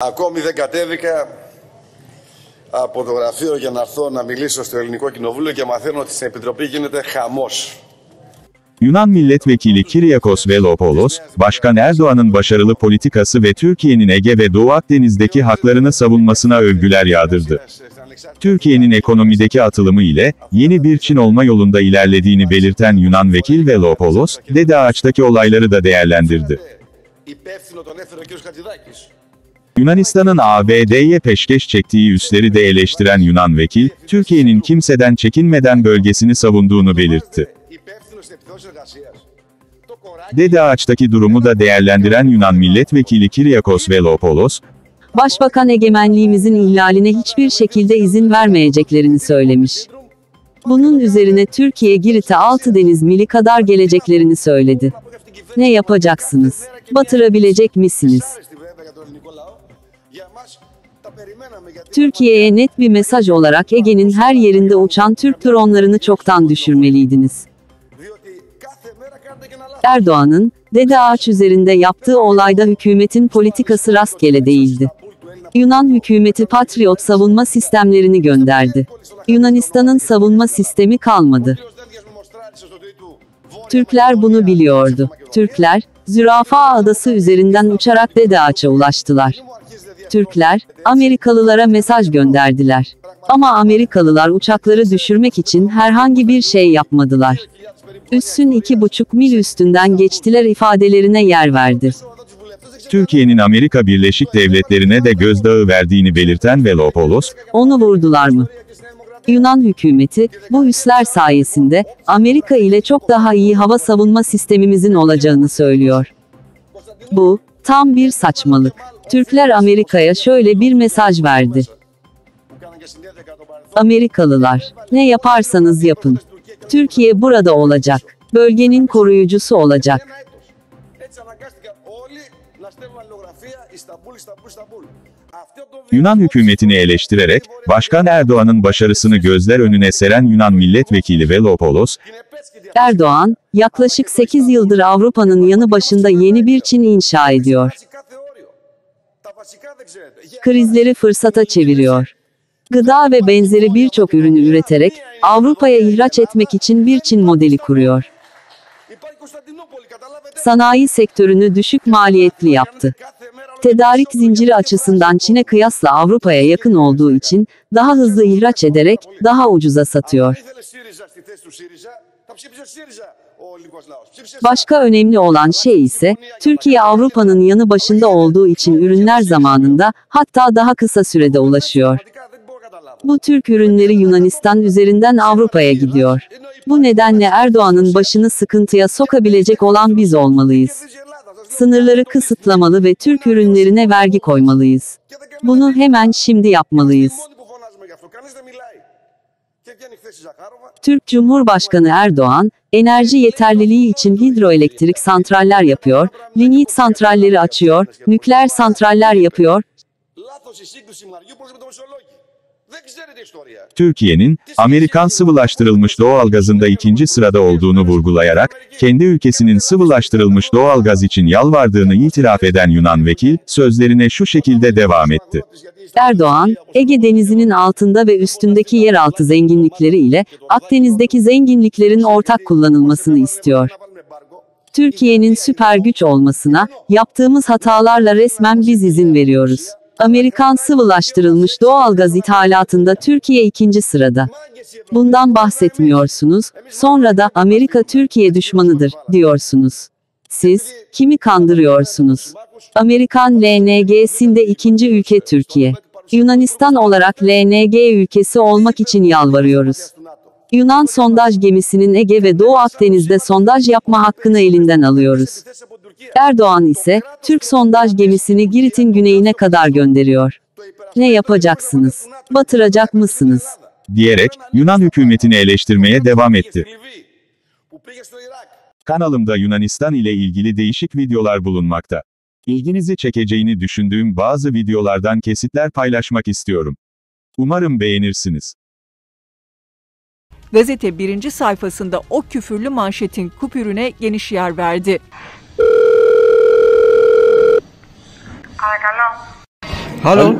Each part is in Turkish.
Ακόμη δεν κατέβηκα από το γραφείο για να έρθω να μιλήσω στο Ελληνικό Κοινοβούλιο και μαθαίνω ότι στην Επιτροπή γίνεται χαμός. Yunan Milletvekili Kyriakos Velopoulos, Başkan Erdoğan'ın başarılı politikası ve Türkiye'nin Ege ve Doğu Akdeniz'deki haklarını savunmasına övgüler yağdırdı. Türkiye'nin ekonomideki atılımı ile, yeni bir Çin olma yolunda ilerlediğini belirten Yunan vekil Velopoulos, Dede Ağaç'taki olayları da değerlendirdi. Yunanistan'ın ABD'ye peşkeş çektiği üsleri de eleştiren Yunan vekil, Türkiye'nin kimseden çekinmeden bölgesini savunduğunu belirtti. Dede Ağaç'taki durumu da değerlendiren Yunan Milletvekili Kyriakos Velopoulos, Başbakan egemenliğimizin ihlaline hiçbir şekilde izin vermeyeceklerini söylemiş. Bunun üzerine Türkiye Girit'e 6 deniz mili kadar geleceklerini söyledi. Ne yapacaksınız? Batırabilecek misiniz? Türkiye'ye net bir mesaj olarak Ege'nin her yerinde uçan Türk dronlarını çoktan düşürmeliydiniz. Erdoğan'ın, Dede Ağaç üzerinde yaptığı olayda hükümetin politikası rastgele değildi. Yunan hükümeti Patriot savunma sistemlerini gönderdi. Yunanistan'ın savunma sistemi kalmadı. Türkler bunu biliyordu. Türkler, Zürafa Adası üzerinden uçarak Dede Ağaç'a ulaştılar. Türkler, Amerikalılara mesaj gönderdiler. Ama Amerikalılar uçakları düşürmek için herhangi bir şey yapmadılar. Üssün 2,5 mil üstünden geçtiler ifadelerine yer verdi. Türkiye'nin Amerika Birleşik Devletleri'ne de gözdağı verdiğini belirten Velopoulos, onu vurdular mı? Yunan hükümeti, bu üsler sayesinde, Amerika ile çok daha iyi hava savunma sistemimizin olacağını söylüyor. Bu, tam bir saçmalık. Türkler Amerika'ya şöyle bir mesaj verdi. Amerikalılar, ne yaparsanız yapın. Türkiye burada olacak. Bölgenin koruyucusu olacak. Yunan hükümetini eleştirerek, Başkan Erdoğan'ın başarısını gözler önüne seren Yunan Milletvekili Velopoulos, Erdoğan, yaklaşık 8 yıldır Avrupa'nın yanı başında yeni bir Çin inşa ediyor. Krizleri fırsata çeviriyor. Gıda ve benzeri birçok ürünü üreterek, Avrupa'ya ihraç etmek için bir Çin modeli kuruyor. Sanayi sektörünü düşük maliyetli yaptı. Tedarik zinciri açısından Çin'e kıyasla Avrupa'ya yakın olduğu için, daha hızlı ihraç ederek, daha ucuza satıyor. Başka önemli olan şey ise, Türkiye Avrupa'nın yanı başında olduğu için ürünler zamanında, hatta daha kısa sürede ulaşıyor. Bu Türk ürünleri Yunanistan üzerinden Avrupa'ya gidiyor. Bu nedenle Erdoğan'ın başını sıkıntıya sokabilecek olan biz olmalıyız. Sınırları kısıtlamalı ve Türk ürünlerine vergi koymalıyız. Bunu hemen şimdi yapmalıyız. Türk Cumhurbaşkanı Erdoğan, enerji yeterliliği için hidroelektrik santraller yapıyor, linyit santralleri açıyor, nükleer santraller yapıyor. Türkiye'nin, Amerikan sıvılaştırılmış doğalgazında 2. sırada olduğunu vurgulayarak, kendi ülkesinin sıvılaştırılmış doğalgaz için yalvardığını itiraf eden Yunan vekil, sözlerine şu şekilde devam etti. Erdoğan, Ege Denizi'nin altında ve üstündeki yeraltı zenginlikleri ile, Akdeniz'deki zenginliklerin ortak kullanılmasını istiyor. Türkiye'nin süper güç olmasına, yaptığımız hatalarla resmen biz izin veriyoruz. Amerikan sıvılaştırılmış doğalgaz ithalatında Türkiye 2. sırada. Bundan bahsetmiyorsunuz, sonra da Amerika Türkiye düşmanıdır, diyorsunuz. Siz, kimi kandırıyorsunuz? Amerikan LNG'sinde 2. ülke Türkiye. Yunanistan olarak LNG ülkesi olmak için yalvarıyoruz. Yunan sondaj gemisinin Ege ve Doğu Akdeniz'de sondaj yapma hakkını elinden alıyoruz. Erdoğan ise, Türk sondaj gemisini Girit'in güneyine kadar gönderiyor. Ne yapacaksınız? Batıracak mısınız? Diyerek, Yunan hükümetini eleştirmeye devam etti. Kanalımda Yunanistan ile ilgili değişik videolar bulunmakta. İlginizi çekeceğini düşündüğüm bazı videolardan kesitler paylaşmak istiyorum. Umarım beğenirsiniz. Gazete 1. sayfasında o küfürlü manşetin kupürüne geniş yer verdi. Alo.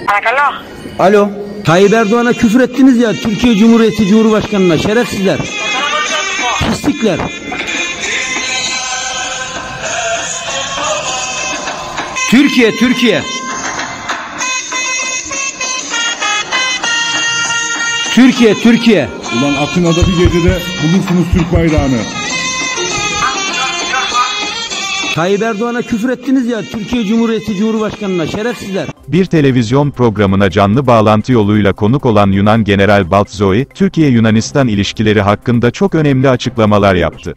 Alo. Alo. Tayyip Erdoğan'a küfür ettiniz ya, Türkiye Cumhuriyeti Cumhurbaşkanı'na, şerefsizler. Pislikler. Türkiye. Türkiye. Ulan Atina'da bir gecede bulursunuz Türk bayrağını. Tayyip Erdoğan'a küfür ettiniz ya, Türkiye Cumhuriyeti Cumhurbaşkanı'na, şerefsizler. Bir televizyon programına canlı bağlantı yoluyla konuk olan Yunan General Baltzoi, Türkiye-Yunanistan ilişkileri hakkında çok önemli açıklamalar yaptı.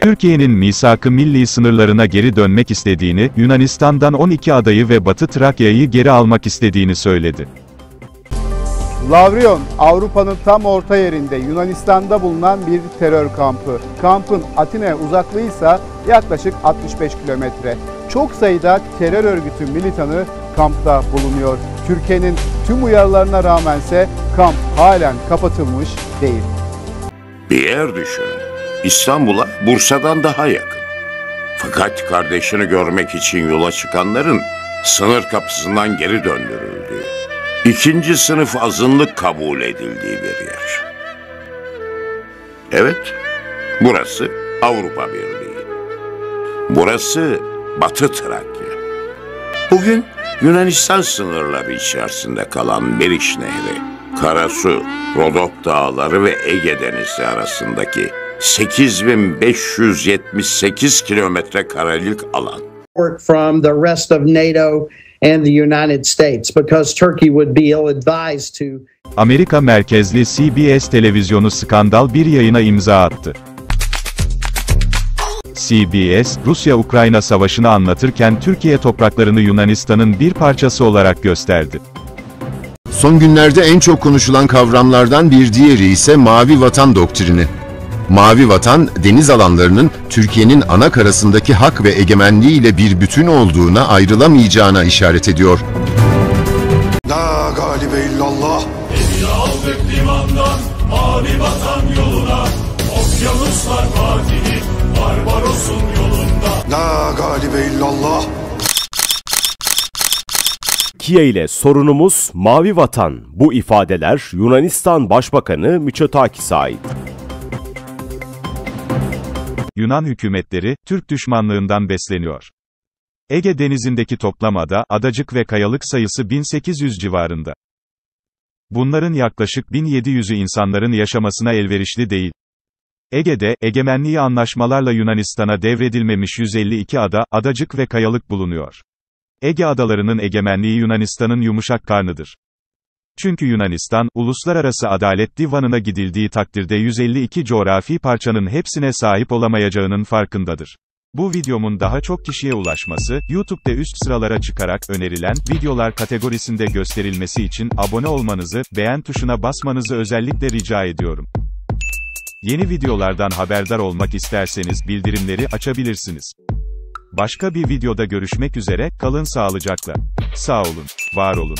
Türkiye'nin misak-ı milli sınırlarına geri dönmek istediğini, Yunanistan'dan 12 adayı ve Batı Trakya'yı geri almak istediğini söyledi. Lavrion, Avrupa'nın tam orta yerinde Yunanistan'da bulunan bir terör kampı. Kampın Atina'ya uzaklığı ise yaklaşık 65 kilometre. Çok sayıda terör örgütü militanı kampta bulunuyor. Türkiye'nin tüm uyarılarına rağmense kamp halen kapatılmış değil. Bir yer düşünün. İstanbul'a Bursa'dan daha yakın. Fakat kardeşini görmek için yola çıkanların sınır kapısından geri döndürüldüğü, İkinci sınıf azınlık kabul edildiği bir yer. Evet, burası Avrupa Birliği. Burası Batı Trakya. Bugün Yunanistan sınırları içerisinde kalan Meriç Nehri, Karasu, Rodop Dağları ve Ege Denizi arasındaki 8578 kilometre karelik alan. From the rest of NATO and the United States because Turkey would be ill-advised to. Amerika merkezli CBS televizyonu skandal bir yayına imza attı. CBS, Rusya-Ukrayna savaşını anlatırken Türkiye topraklarını Yunanistan'ın bir parçası olarak gösterdi. Son günlerde en çok konuşulan kavramlardan bir diğeri ise Mavi Vatan doktrini. Mavi Vatan, deniz alanlarının Türkiye'nin ana karasındaki hak ve egemenliği ile bir bütün olduğuna, ayrılamayacağına işaret ediyor. La galibe illallah. Beni aldık limandan, mavi vatan yoluna. Okyanuslar fatih'i, Barbaros'un yolunda. La galibe illallah. Türkiye ile sorunumuz Mavi Vatan. Bu ifadeler Yunanistan Başbakanı Mitsotakis'e ait. Yunan hükümetleri, Türk düşmanlığından besleniyor. Ege Denizi'ndeki toplam ada, adacık ve kayalık sayısı 1800 civarında. Bunların yaklaşık 1700'ü insanların yaşamasına elverişli değil. Ege'de, egemenliği anlaşmalarla Yunanistan'a devredilmemiş 152 ada, adacık ve kayalık bulunuyor. Ege adalarının egemenliği Yunanistan'ın yumuşak karnıdır. Çünkü Yunanistan, Uluslararası Adalet Divanı'na gidildiği takdirde 152 coğrafi parçanın hepsine sahip olamayacağının farkındadır. Bu videomun daha çok kişiye ulaşması, YouTube'da üst sıralara çıkarak önerilen videolar kategorisinde gösterilmesi için abone olmanızı, beğen tuşuna basmanızı özellikle rica ediyorum. Yeni videolardan haberdar olmak isterseniz bildirimleri açabilirsiniz. Başka bir videoda görüşmek üzere, kalın sağlıcakla. Sağ olun, var olun.